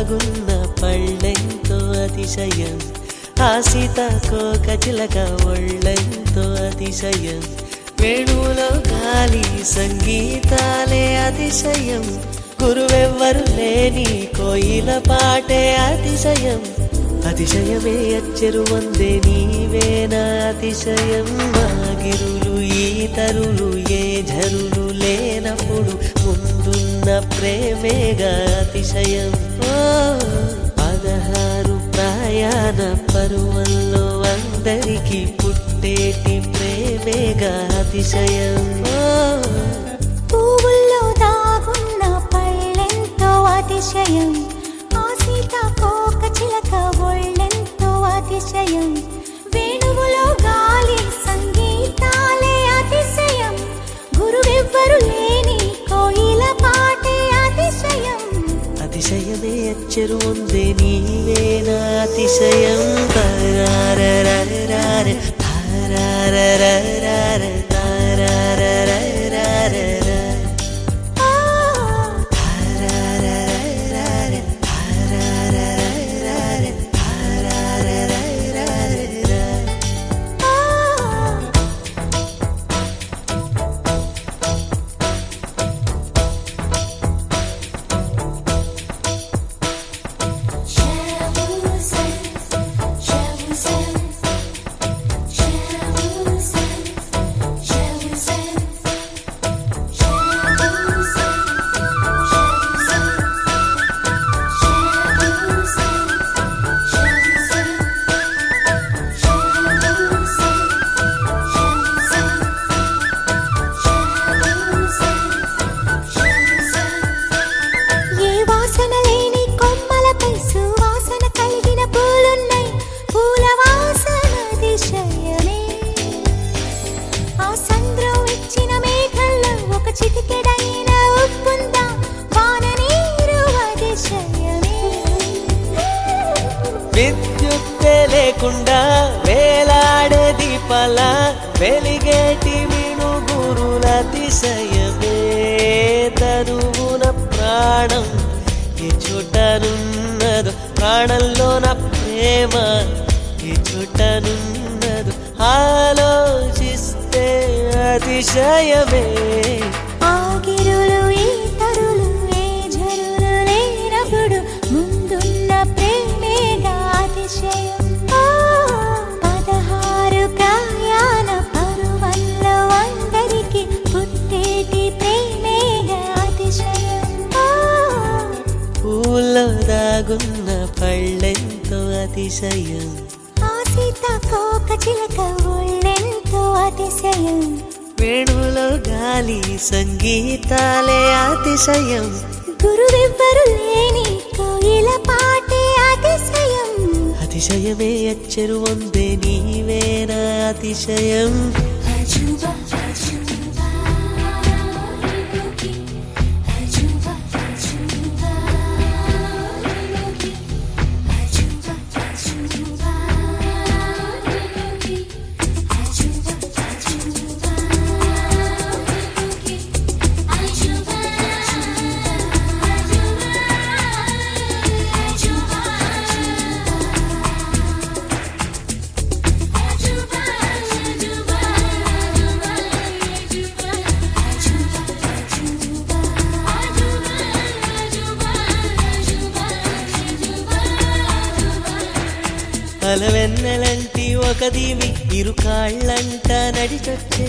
దాగున్న పళ్ళెంతో అతిశయం, ఆ సీతాకోక చిలక ఒళ్ళెంతో అతిశయం, వేణువులో గాలి సంగీతాలే అతిశయం, గురువెవ్వరు లేని కోయిల పాటే అతిశయం, అతిశయమే అచ్చెరు వందే నీవేనా అతిశయం, మాగిరులు ఈ తరులు ఏ ఝరులు లేనప్పుడు ముందున్న ప్రేమేగా అతిశయం. 16 ప్రయాణ పరువల్లో అందరికీ పుట్టేటి ప్రేమేగా అతిశయం. పువ్వుల్లో దాగున్న పళ్ళెంతో అతిశయం, ఆ సీతాకోక చిలక ఒళ్ళెంతో అతిశయం, వేణువులో గాలి సంగీతాలే అతిశయం, గురువెవ్వరు లేని కోయిల పాటే అతిశయం, అతిశయమే అచ్చెరు వందే నీవేనా అతిశయం. తారారరరర తారారరరర తారారరరర విద్యుత్తే లేకుండా వేలాడే దీపాల వెలిగేటి మినుగురుల అతిశయమే, తరువున ప్రాణం ఏ చోటనున్నదో, ప్రాణంలోన ప్రేమ ఏ చోటనున్నదో ఆలోచిస్తే అతిశయమే. ఆగిరులు ఈ తరులు ఏ ఝరులు లేనప్పుడు ముందున్న ప్రేమేగా అతిశయం. 16 ప్రయాణ పరువల్లో అందరికీ పుట్టేటి ప్రేమేగా అతిశయం. పూల్లో దాగున్న పళ్ళెంతో అతిశయం, ఆ సీతాకోక చిలక ఒళ్ళెంతో అతిశయం, వేణువులో గాలి సంగీతాలే అతిశయం, గురువెవ్వరు లేని కోయిల పాటే అతిశయం, అతిశయమే అచ్చెరు వందే నీవేనా అతిశయం. అలవెన్నెలంటి ఒక దీవి ఇరు కాళ్ళంట నడిచొచ్చే